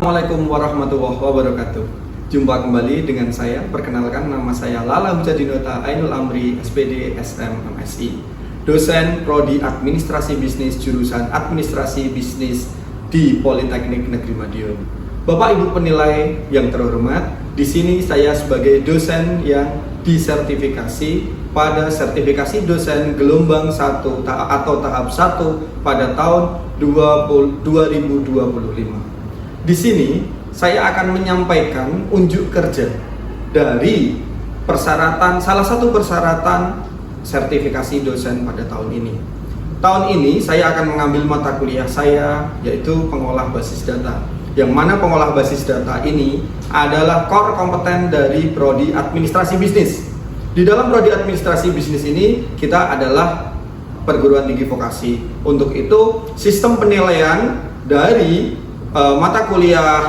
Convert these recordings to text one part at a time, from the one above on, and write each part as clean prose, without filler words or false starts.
Assalamualaikum warahmatullahi wabarakatuh. Jumpa kembali dengan saya. Perkenalkan, nama saya Lala Hujadinota Ainul Amri, SPD SM MSI, dosen Prodi Administrasi Bisnis jurusan Administrasi Bisnis di Politeknik Negeri Madiun. Bapak Ibu penilai yang terhormat, di sini saya sebagai dosen yang disertifikasi pada sertifikasi dosen gelombang 1 atau tahap 1 pada tahun 2025. Di sini saya akan menyampaikan unjuk kerja dari salah satu persyaratan sertifikasi dosen pada tahun ini. Tahun ini saya akan mengambil mata kuliah saya, yaitu pengolah basis data. Yang mana pengolah basis data ini adalah core kompeten dari Prodi Administrasi Bisnis. Di dalam Prodi Administrasi Bisnis ini kita adalah perguruan tinggi vokasi. Untuk itu sistem penilaian dari mata kuliah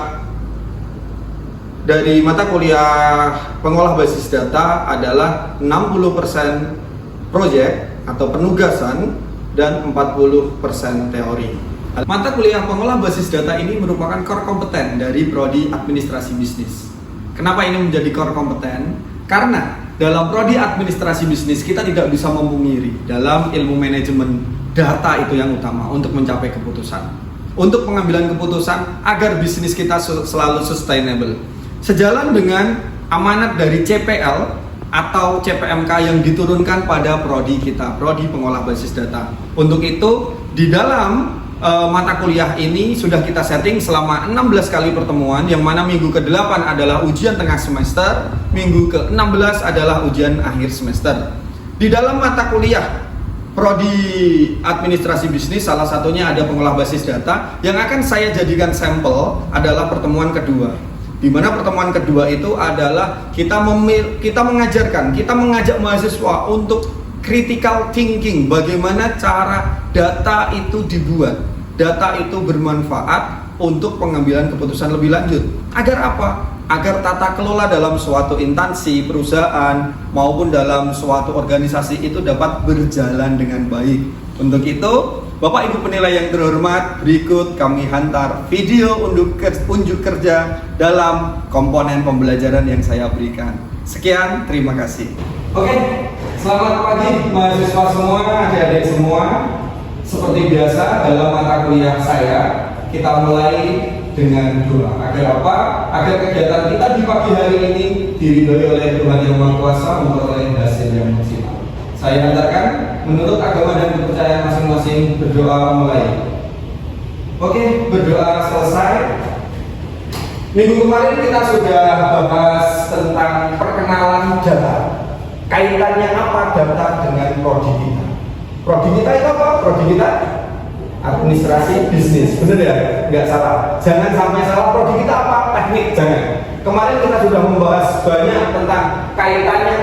pengolah basis data adalah 60% proyek atau penugasan dan 40% teori. Mata kuliah pengolah basis data ini merupakan core kompeten dari Prodi Administrasi Bisnis. Kenapa ini menjadi core kompeten? Karena dalam Prodi Administrasi Bisnis kita tidak bisa memungkiri dalam ilmu manajemen data itu yang utama untuk mencapai keputusan. Untuk pengambilan keputusan agar bisnis kita selalu sustainable. Sejalan dengan amanat dari CPL atau CPMK yang diturunkan pada prodi kita, Prodi Pengolah Basis Data. Untuk itu, di dalam mata kuliah ini sudah kita setting selama 16 kali pertemuan, yang mana minggu ke-8 adalah ujian tengah semester, minggu ke-16 adalah ujian akhir semester. Di dalam mata kuliah Prodi Administrasi Bisnis, salah satunya ada pengolah basis data. Yang akan saya jadikan sampel adalah pertemuan kedua, di mana pertemuan kedua itu adalah kita mengajak mahasiswa untuk critical thinking, bagaimana cara data itu dibuat, data itu bermanfaat untuk pengambilan keputusan lebih lanjut. Agar apa? Agar tata kelola dalam suatu instansi, perusahaan, maupun dalam suatu organisasi itu dapat berjalan dengan baik. Untuk itu, Bapak Ibu penilai yang terhormat, berikut kami hantar video unjuk kerja dalam komponen pembelajaran yang saya berikan. Sekian, terima kasih. Oke, selamat pagi mahasiswa semua, adik-adik semua. Seperti biasa dalam mata kuliah saya, kita mulai dengan doa. Agar apa? Agar kegiatan kita di pagi hari ini diridhoi oleh Tuhan Yang Maha Kuasa, memperoleh hasil yang maksimal. Saya hantarkan menurut agama dan kepercayaan masing-masing, berdoa mulai. Oke, berdoa selesai. Minggu kemarin kita sudah bahas tentang perkenalan data. Kaitannya apa data dengan prodi kita? Prodi kita itu apa? Prodi kita administrasi bisnis, bener ya? Nggak salah. Jangan sampai salah. Prodi kita apa? Teknik, jangan. Kemarin kita sudah membahas banyak tentang kaitannya.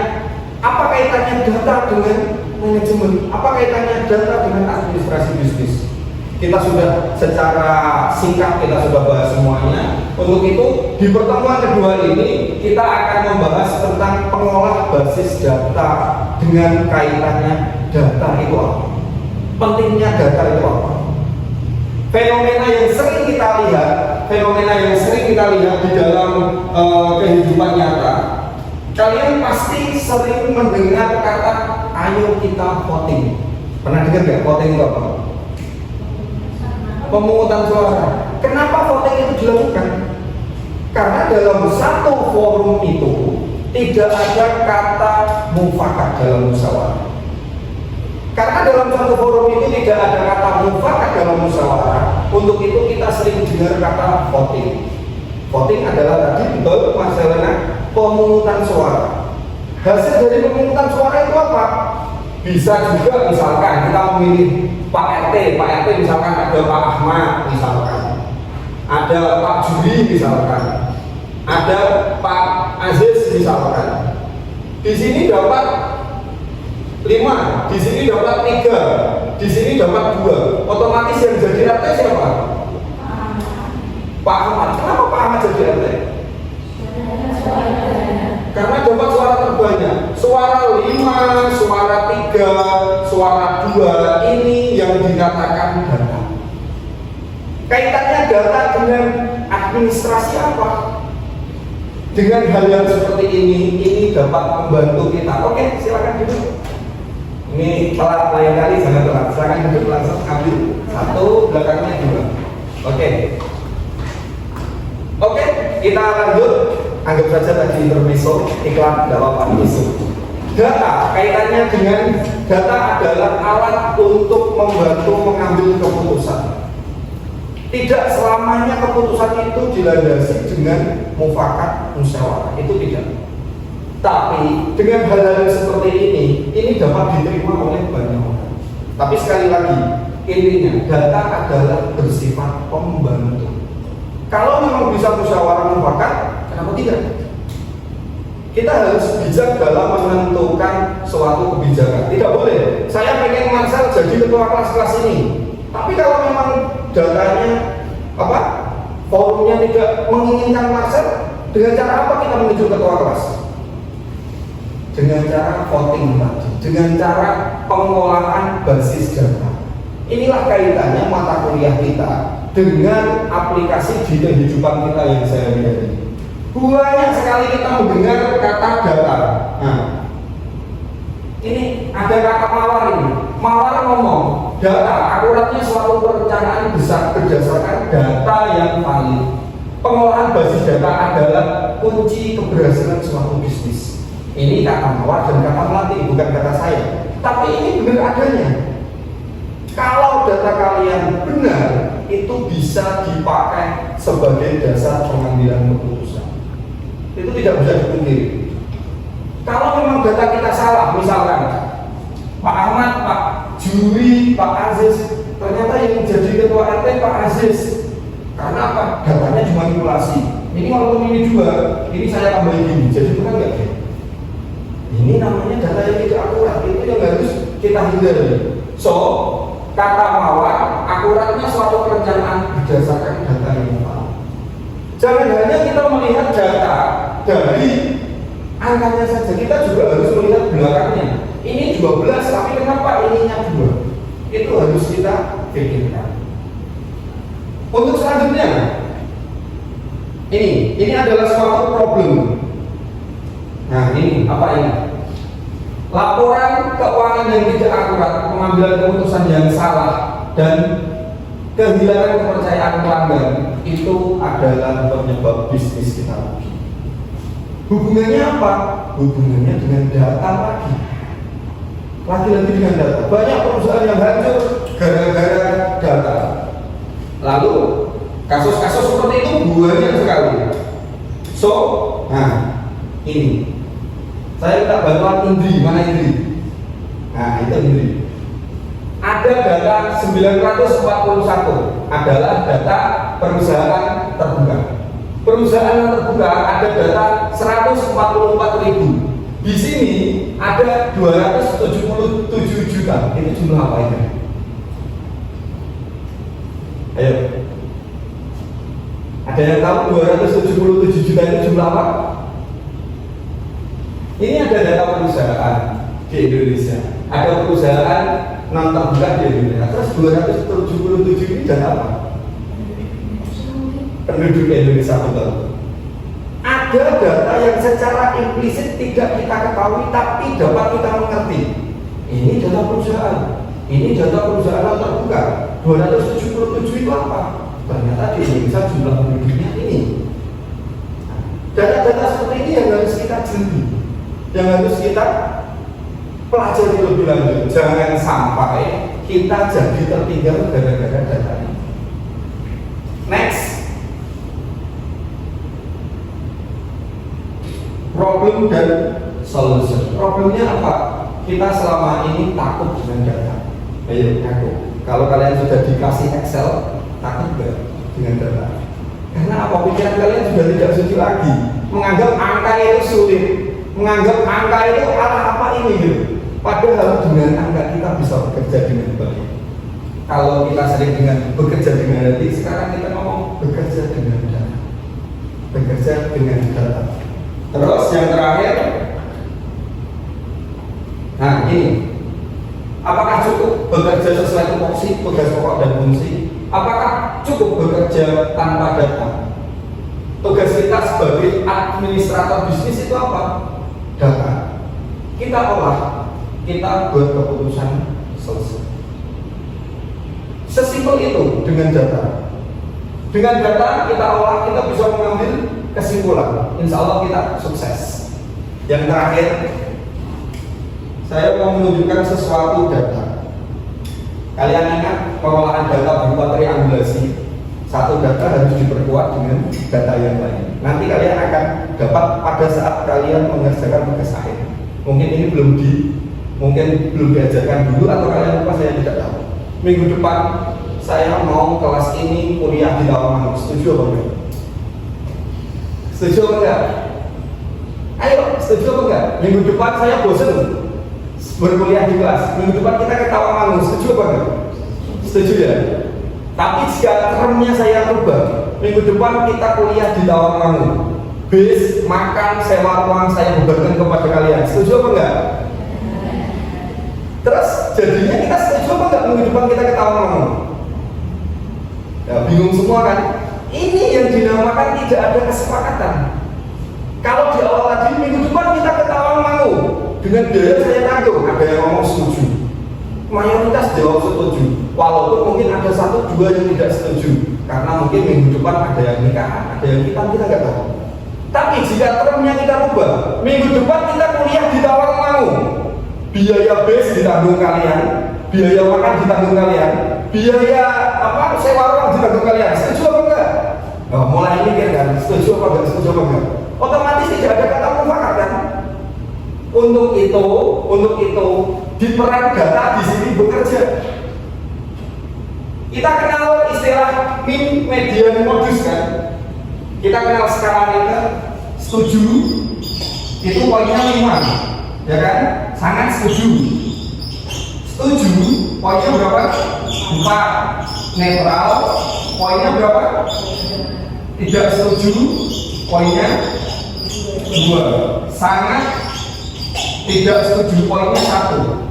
Apa kaitannya data dengan manajemen? Apa kaitannya data dengan administrasi bisnis? Kita sudah secara singkat kita sudah bahas semuanya. Untuk itu di pertemuan kedua ini kita akan membahas tentang pengolah basis data dengan kaitannya data itu apa? Pentingnya data itu apa? Fenomena yang sering kita lihat di dalam kehidupan nyata. Kalian pasti sering mendengar kata ayo kita voting. Pernah dengar nggak voting itu apa? Pemungutan suara. Kenapa voting itu dilakukan? Karena dalam satu forum itu tidak ada kata mufakat dalam musyawarah. Karena dalam satu forum itu tidak ada kata mufakat dalam musyawarah. Untuk itu kita sering dengar kata voting. Voting adalah tadi betul Mas Helena, pemungutan suara. Hasil dari pemungutan suara itu apa? Bisa juga misalkan kita memilih Pak RT misalkan ada Pak Ahmad misalkan, ada Pak Juri misalkan, ada Pak Aziz misalkan. Di sini dapat 5, di sini dapat 3, di sini dapat 2. Otomatis yang jadi RT siapa? Pak Ahmad. Kenapa Pak Ahmad jadi RT? Karena dapat suara terbanyak. Suara 5, suara 3, suara 2, ini yang dikatakan data. Kaitannya data dengan administrasi apa? Dengan hal yang seperti ini dapat membantu kita. Oke, silakan duduk. Ini telat lain kali jangan telat. Silakan duduk, langsung ambil satu, belakangnya dua. Oke, kita lanjut. Anggap saja tadi intermezzo, iklan, tidak apa-apa, isu. Data, kaitannya dengan data adalah alat untuk membantu mengambil keputusan. Tidak selamanya keputusan itu dilandasi dengan mufakat musyawarah, itu tidak. Tapi dengan hal-hal seperti ini dapat diterima oleh banyak orang. Tapi sekali lagi, intinya data adalah bersifat pembantu. Kalau memang bisa musyawarah mufakat, kenapa tidak? Kita harus bijak dalam menentukan suatu kebijakan. Tidak boleh, saya pengen Marcel jadi ketua kelas ini. Tapi kalau memang datanya forumnya tidak menginginkan Marcel, dengan cara apa kita menuju ketua kelas? Dengan cara voting tadi, dengan cara pengolahan basis data. Inilah kaitannya mata kuliah kita dengan aplikasi di kehidupan kita yang saya lihat ini. Banyak sekali kita mendengar kata data. Nah, ini ada kata mawar ini. Mawar ngomong, data akuratnya suatu perencanaan besar berdasarkan data yang valid. Pengolahan basis data adalah kunci keberhasilan suatu bisnis. Ini kata mawar dan kata melati, bukan kata saya. Tapi ini benar adanya. Kalau data kalian benar, itu bisa dipakai sebagai dasar pengambilan keputusan. Itu tidak bisa dipungkiri. Kalau memang data kita salah, misalkan Pak Ahmad, Pak Juri, Pak Aziz, ternyata yang jadi ketua RT Pak Aziz. Karena apa? Datanya dimanipulasi. Ini walaupun ini juga, ini saya tambahin gini, jadi bukan nggak? Ini namanya data yang tidak akurat, itu yang harus kita hindari. So, kata mawar, akuratnya suatu perencanaan berdasarkan data yang valid. Jangan hanya kita melihat data dari angkanya saja, kita juga harus melihat belakangnya. Ini 12, tapi kenapa ininya 2? Itu harus kita pikirkan. Untuk selanjutnya, ini adalah suatu problem. Nah, ini apa ini? Laporan keuangan yang tidak akurat, pengambilan keputusan yang salah, dan kehilangan kepercayaan pelanggan itu adalah penyebab bisnis kita rugi. Hubungannya apa? Hubungannya dengan data lagi. Lagi-lagi dengan data. Banyak perusahaan yang hancur gara-gara data. Lalu kasus-kasus seperti itu banyak sekali. So, nah ini saya minta bantuan Indri. Mana Indri? Nah itu Indri. Ada data 941 adalah data perusahaan terbuka. Perusahaan terbuka ada data 144.000. Di sini ada 277 juta. Ini jumlah apa ini? Ayo. Ada yang tahu 277 juta itu jumlah apa? Ini ada data perusahaan di Indonesia. Ada perusahaan non terbuka di Indonesia. Terus 277 ini data apa? Penduduk Indonesia betul. Ada data yang secara implisit tidak kita ketahui tapi dapat kita mengerti. Ini data perusahaan. Ini data perusahaan non terbuka. 277 itu apa? Ternyata di Indonesia jumlah penduduknya ini. Data-data seperti ini yang harus kita jeli, yang harus kita pelajari lebih lanjut. Jangan sampai kita jadi tertinggal gara-gara data ini. Next, problem dan solution. Problemnya apa? Kita selama ini takut dengan data. Ayo, aku. Kalau kalian sudah dikasih Excel, takut gak dengan data? Karena apa? Pikiran kalian sudah tidak suci lagi. Menganggap angka itu sulit, menganggap angka itu apa ini gitu. Padahal dengan angka kita bisa bekerja dengan baik. Kalau kita sering dengan bekerja dengan hati, sekarang kita ngomong bekerja dengan data. Bekerja dengan data. Terus yang terakhir, nah ini, apakah cukup bekerja sesuai tupoksi, tugas pokok dan fungsi? Apakah cukup bekerja tanpa data? kita sebagai administrator bisnis itu apa? Data. Kita olah, kita buat keputusan, selesai. Sesimpel itu dengan data. Dengan data kita olah, kita bisa mengambil kesimpulan. Insya Allah kita sukses. Yang terakhir, saya mau menunjukkan sesuatu data. Kalian ingat pengolahan data berupa triangulasi. Satu data harus diperkuat dengan data yang lain. Nanti kalian akan dapat pada saat kalian mengerjakan tugas akhir. Mungkin ini mungkin belum diajarkan dulu atau kalian lupa, saya tidak tahu. Minggu depan saya mau kelas ini kuliah di Tawamangun. Setuju apa enggak? Setuju apa enggak? Ayo, setuju apa enggak? Minggu depan saya bosan berkuliah di kelas. Minggu depan kita ke Tawamangun. Setuju apa enggak? Setuju ya? Tapi jika termnya saya rubah, minggu depan kita kuliah di Tawamangun. Bis, makan, sewa ruang saya bebankan kepada kalian. Setuju apa enggak? Terus jadinya kita setuju apa enggak minggu depan kita ke Tawamangun? Ya, bingung semua kan? Ini yang dinamakan tidak ada kesepakatan. Kalau di awal tadi minggu depan kita ke Tawamangun dengan biaya saya tanggung, ada yang ngomong setuju. Mayoritas jawab setuju, walaupun mungkin ada satu dua yang tidak setuju karena mungkin minggu depan ada yang nikah, ada yang kita nggak tahu. Tapi jika termnya kita rubah, minggu depan kita kuliah di Tawamangun, biaya bis ditanggung kalian, biaya makan ditanggung kalian, biaya sewa ruang ditanggung kalian. Setuju apa enggak? Oh, mulai mikir kan, setuju apa enggak, setuju apa enggak? Otomatis tidak ada kata mufakat kan? Untuk itu diperan data di sini bekerja. Kita kenal istilah min, median, modus kan? Kita kenal skala Richter. Setuju itu poinnya 5, ya kan? Sangat setuju. Setuju poinnya berapa? 4. Netral poinnya berapa? Tidak setuju poinnya 2. Sangat tidak setuju poinnya 1.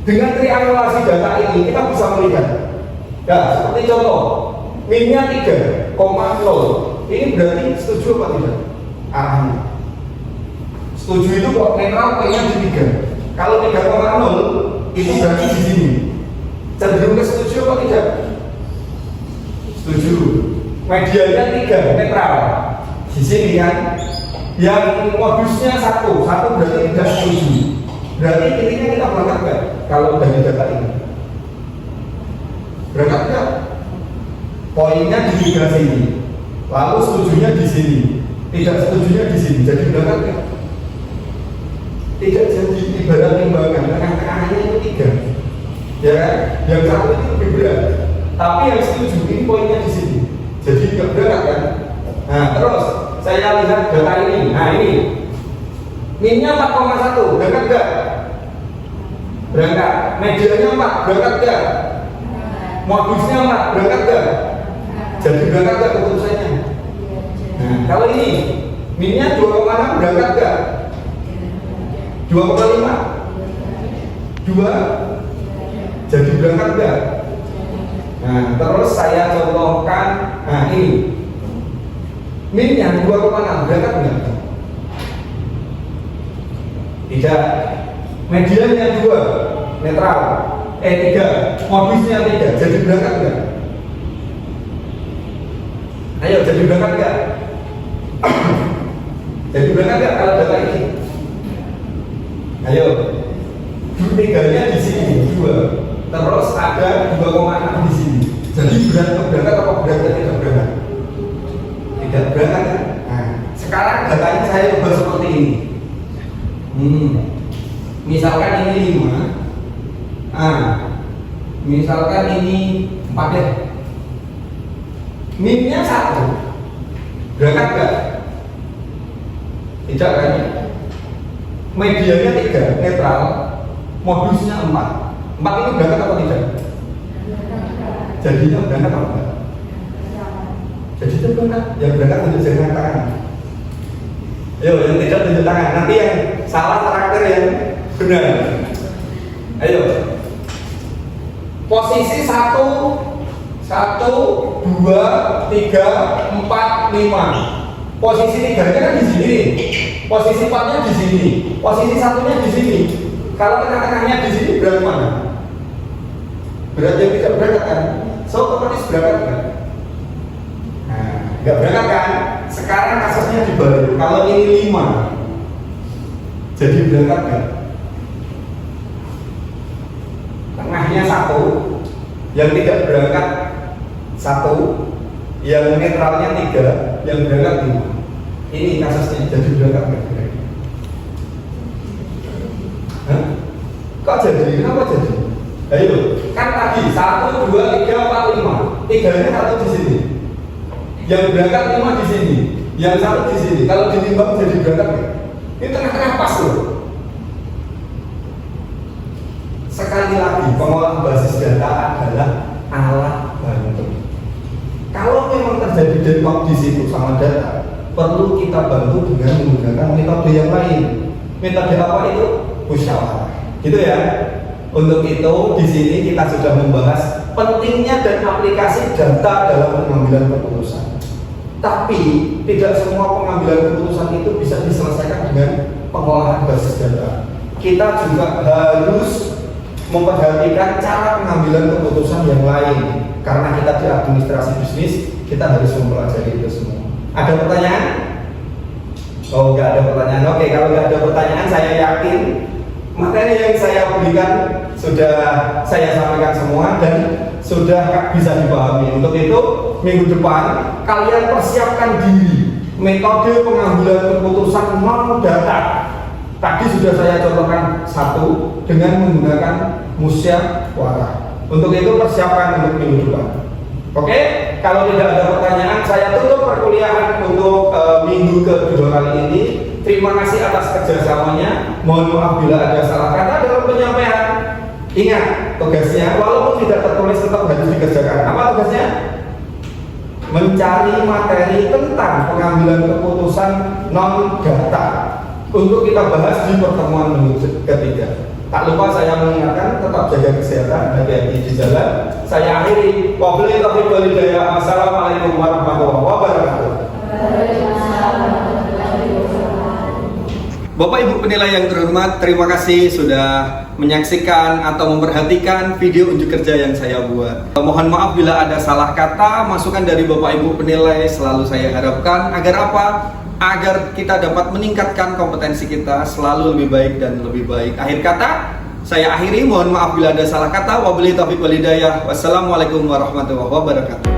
Dengan triangulasi data ini kita bisa melihat. Ya, seperti contoh, minnya 3,0. Ini berarti setuju apa tidak? Arahnya. Setuju itu kok netral poinnya di 3. Kalau 3,0 itu berarti di sini. Cenderung ke setuju apa tidak? Setuju. Medianya 3, netral. Di sini kan. Yang modusnya 1 berarti tidak setuju. Berarti intinya kita berangkat nggak kalau dari data ini? Berangkat nggak? Poinnya di 3 sini, lalu setujunya di sini, tidak setujunya di sini. Jadi berangkat nggak? Tidak jadi. Ibarat timbangan, tengah-tengahnya itu 3, ya kan? Yang 1 itu lebih berat, tapi yang setuju ini poinnya di sini. Jadi nggak berangkat kan? Nah terus saya lihat data ini. Nah ini minnya 4,1, berangkat nggak? Berangkat. Medianya 4, berangkat nggak? Modusnya 4, berangkat nggak? Jadi berangkat nggak keputusannya? Nah kalau ini minnya 2,6, berangkat nggak? 2,5? 2? Jadi berangkat nggak? Nah terus saya contohkan. Nah ini minnya 2,6, berangkat nggak? Tidak. Mediannya 2, netral. 3, modusnya 3, jadi berangkat nggak? Ayo, jadi berangkat nggak? Jadi berangkat nggak kalau data ini? Ayo, 3-nya di sini 2, terus ada 2,6 di sini. Jadi berangkat apa berangkat tidak berangkat? Tidak berangkat kan? Nah, sekarang datanya saya ubah seperti ini. Misalkan ini 5. Misalkan ini 4 deh. Minnya 1, berangkat nggak? Tidak kan? Medianya 3, netral. Modusnya 4. 4 itu berangkat atau tidak? Jadinya berangkat apa enggak? Jadi itu berangkat. Yang berangkat tunjuk jari tangan. Ayo, yang tidak tunjuk tangan. Nanti yang salah terakhir yang benar. Ayo. Posisi 1, 2, 3, 4, 5. Posisi 3-nya kan di sini, posisi 4-nya di sini, posisi 1-nya di sini. Kalau tengah-tengahnya di sini berat mana? Berat yang tidak berangkat kan? So otomatis berangkat kan? Nah, nggak berangkat kan? Sekarang kasusnya dibalik. Kalau ini 5, jadi berangkat kan? Tengahnya 1, yang tidak berangkat 1, yang netralnya 3, yang berangkat 5. Ini kasusnya jadi berangkat nggak? Hah? Kok jadi? Kenapa jadi? Ayo, kan tadi 1, 2, 3, 4, 5. 3-nya 1 di sini. Yang berangkat 5 di sini. Yang 1 di sini. Kalau ditimbang jadi berangkat nggak? Ini tengah-tengah pas loh. Sekali lagi, pengolahan basis data adalah alat bantu. Kalau memang terjadi deadlock di situ sama data, perlu kita bantu dengan menggunakan metode yang lain. Metode apa itu? Musyawarah. Gitu ya. Untuk itu di sini kita sudah membahas pentingnya dan aplikasi data dalam pengambilan keputusan. Tapi tidak semua pengambilan keputusan itu bisa diselesaikan dengan pengolahan basis data. Kita juga harus memperhatikan cara pengambilan keputusan yang lain. Karena kita di administrasi bisnis, kita harus mempelajari itu semua. Ada pertanyaan? Oh, nggak ada pertanyaan. Oke, kalau nggak ada pertanyaan, saya yakin materi yang saya berikan sudah saya sampaikan semua dan sudah bisa dipahami. Untuk itu, minggu depan kalian persiapkan diri metode pengambilan keputusan non data. Tadi sudah saya contohkan 1 dengan menggunakan musyawarah. Untuk itu persiapkan untuk minggu depan. Oke, kalau tidak ada pertanyaan, saya tutup perkuliahan untuk minggu kedua kali ini. Terima kasih atas kerjasamanya. Mohon maaf bila ada salah kata dalam penyampaian. Ingat, tugasnya walaupun tidak tertulis tetap harus dikerjakan. Apa tugasnya? Mencari materi tentang pengambilan keputusan non data untuk kita bahas di pertemuan minggu ketiga. Tak lupa saya mengingatkan tetap jaga kesehatan, hati-hati di jalan. Saya akhiri. Wabillahi taufiq wal hidayah. Wassalamualaikum warahmatullahi wabarakatuh. Bapak Ibu penilai yang terhormat, terima kasih sudah menyaksikan atau memperhatikan video unjuk kerja yang saya buat. Mohon maaf bila ada salah kata, masukan dari Bapak Ibu penilai selalu saya harapkan agar apa? Agar kita dapat meningkatkan kompetensi kita selalu lebih baik dan lebih baik. Akhir kata, saya akhiri. Mohon maaf bila ada salah kata. Wabillahi taufiq wal hidayah. Wassalamualaikum warahmatullahi wabarakatuh.